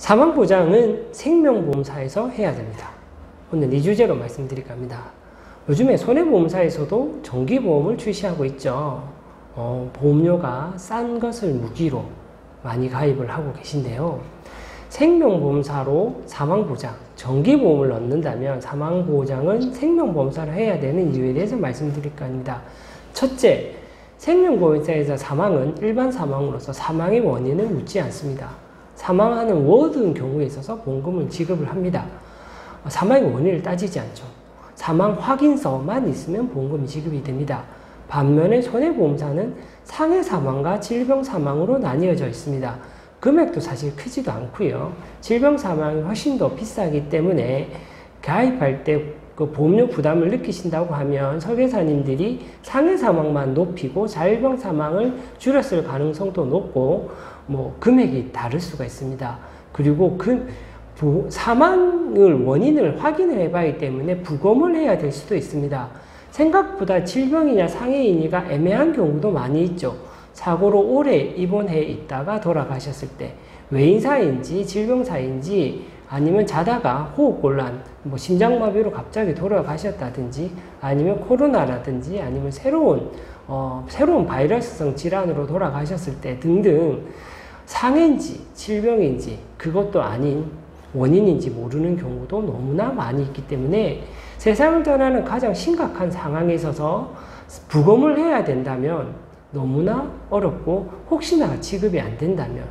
사망보장은 생명보험사에서 해야 됩니다. 오늘 이 주제로 말씀드릴까 합니다. 요즘에 손해보험사에서도 정기보험을 출시하고 있죠. 보험료가 싼 것을 무기로 많이 가입을 하고 계신데요. 생명보험사로 사망보장, 정기보험을 넣는다면 사망보장은 생명보험사로 해야 되는 이유에 대해서 말씀드릴까 합니다. 첫째, 생명보험사에서 사망은 일반 사망으로서 사망의 원인을 묻지 않습니다. 사망하는 모든 경우에 있어서 보험금을 지급을 합니다. 사망의 원인을 따지지 않죠. 사망 확인서만 있으면 보험금이 지급이 됩니다. 반면에 손해보험사는 상해 사망과 질병 사망으로 나뉘어져 있습니다. 금액도 사실 크지도 않고요. 질병 사망이 훨씬 더 비싸기 때문에 가입할 때 그 보험료 부담을 느끼신다고 하면 설계사님들이 상해 사망만 높이고 질병 사망을 줄였을 가능성도 높고 금액이 다를 수가 있습니다. 그리고 사망을 원인을 확인해 봐야 때문에 부검을 해야 될 수도 있습니다. 생각보다 질병이냐 상해이냐 애매한 경우도 많이 있죠. 사고로 오래 입원해 있다가 돌아가셨을 때 외인사인지 질병사인지 아니면 자다가 호흡곤란, 심장마비로 갑자기 돌아가셨다든지 아니면 코로나라든지 아니면 새로운 바이러스성 질환으로 돌아가셨을 때 등등 상해인지 질병인지 그것도 아닌 원인인지 모르는 경우도 너무나 많이 있기 때문에 세상을 떠나는 가장 심각한 상황에 있어서 부검을 해야 된다면 너무나 어렵고 혹시나 지급이 안 된다면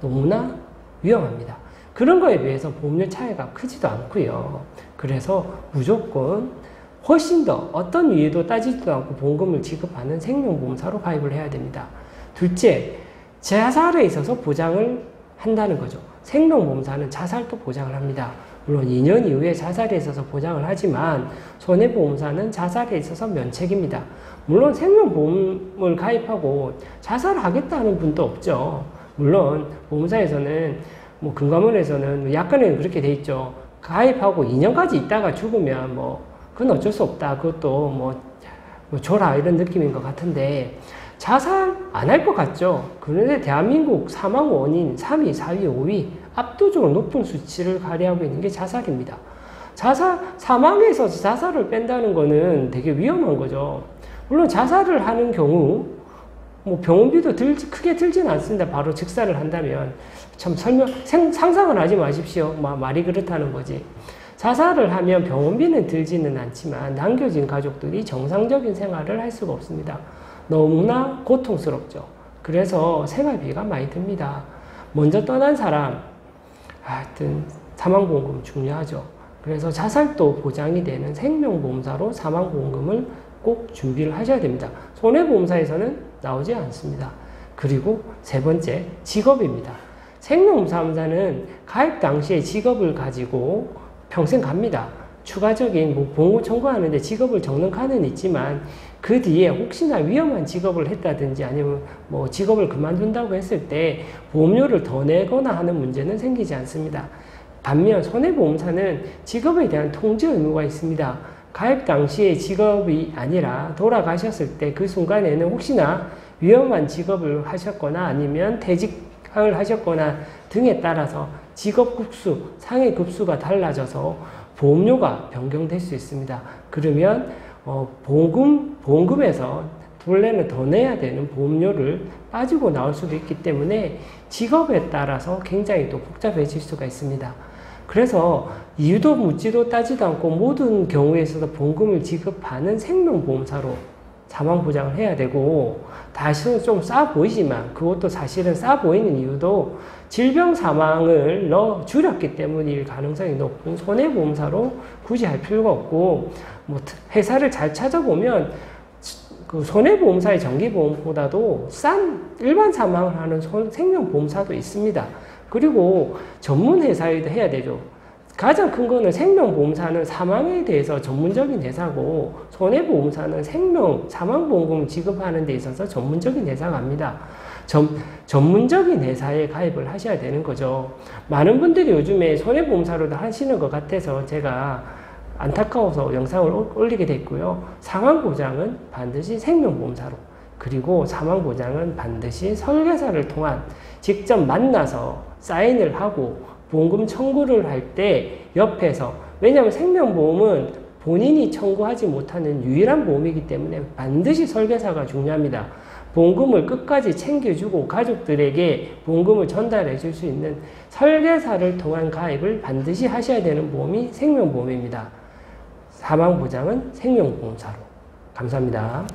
너무나 위험합니다. 그런 거에 비해서 보험료 차이가 크지도 않고요. 그래서 무조건 훨씬 더 어떤 이유도 따지지도 않고 보험금을 지급하는 생명보험사로 가입을 해야 됩니다. 둘째, 자살에 있어서 보장을 한다는 거죠. 생명보험사는 자살도 보장을 합니다. 물론 2년 이후에 자살에 있어서 보장을 하지만 손해보험사는 자살에 있어서 면책입니다. 물론 생명보험을 가입하고 자살하겠다는 분도 없죠. 물론 보험사에서는 금감원에서는 약관에는 그렇게 돼 있죠. 가입하고 2년까지 있다가 죽으면 그건 어쩔 수 없다. 그것도 줘라 이런 느낌인 것 같은데 자살 안 할 것 같죠. 그런데 대한민국 사망 원인 3위, 4위, 5위 압도적으로 높은 수치를 가리하고 있는 게 자살입니다. 사망에서 자살을 뺀다는 거는 되게 위험한 거죠. 물론 자살을 하는 경우 병원비도 크게 들지는 않습니다. 바로 즉사를 한다면. 참 상상을 하지 마십시오. 말이 그렇다는 거지. 자살을 하면 병원비는 들지는 않지만 남겨진 가족들이 정상적인 생활을 할 수가 없습니다. 너무나 고통스럽죠. 그래서 생활비가 많이 듭니다. 먼저 떠난 사람, 하여튼 사망보험금 중요하죠. 그래서 자살도 보장이 되는 생명보험사로 사망보험금을 꼭 준비를 하셔야 됩니다. 손해보험사에서는 나오지 않습니다. 그리고 세 번째, 직업입니다. 생명보험사는 가입 당시에 직업을 가지고 평생 갑니다. 추가적인 보험료 청구하는데 직업을 적는 칸은 있지만 그 뒤에 혹시나 위험한 직업을 했다든지 아니면 직업을 그만둔다고 했을 때 보험료를 더 내거나 하는 문제는 생기지 않습니다. 반면 손해보험사는 직업에 대한 통지 의무가 있습니다. 가입 당시에 직업이 아니라 돌아가셨을 때 그 순간에는 혹시나 위험한 직업을 하셨거나 아니면 퇴직을 하셨거나 등에 따라서 직업급수, 상해급수가 달라져서 보험료가 변경될 수 있습니다. 그러면 보험금에서 본래는 더 내야 되는 보험료를 빠지고 나올 수도 있기 때문에 직업에 따라서 굉장히 또 복잡해질 수가 있습니다. 그래서 이유도 묻지도 따지도 않고 모든 경우에 있어서 보험금을 지급하는 생명보험사로 사망보장을 해야 되고 다시 좀 싸 보이지만 그것도 사실은 싸 보이는 이유도 질병 사망을 줄였기 때문일 가능성이 높은 손해보험사로 굳이 할 필요가 없고 회사를 잘 찾아보면 그 손해보험사의 정기보험보다도 싼 일반 사망을 하는 생명보험사도 있습니다. 그리고 전문 회사에도 해야 되죠. 가장 큰 거는 생명보험사는 사망에 대해서 전문적인 회사고 손해보험사는 사망보험금을 지급하는 데 있어서 전문적인 회사가 합니다. 전문적인 회사에 가입을 하셔야 되는 거죠. 많은 분들이 요즘에 손해보험사로도 하시는 것 같아서 제가 안타까워서 영상을 올리게 됐고요. 사망보장은 반드시 생명보험사로 그리고 사망보장은 반드시 설계사를 통한 직접 만나서 사인을 하고 보험금 청구를 할 때 옆에서, 왜냐하면 생명보험은 본인이 청구하지 못하는 유일한 보험이기 때문에 반드시 설계사가 중요합니다. 보험금을 끝까지 챙겨주고 가족들에게 보험금을 전달해 줄 수 있는 설계사를 통한 가입을 반드시 하셔야 되는 보험이 생명보험입니다. 사망보장은 생명보험사로. 감사합니다.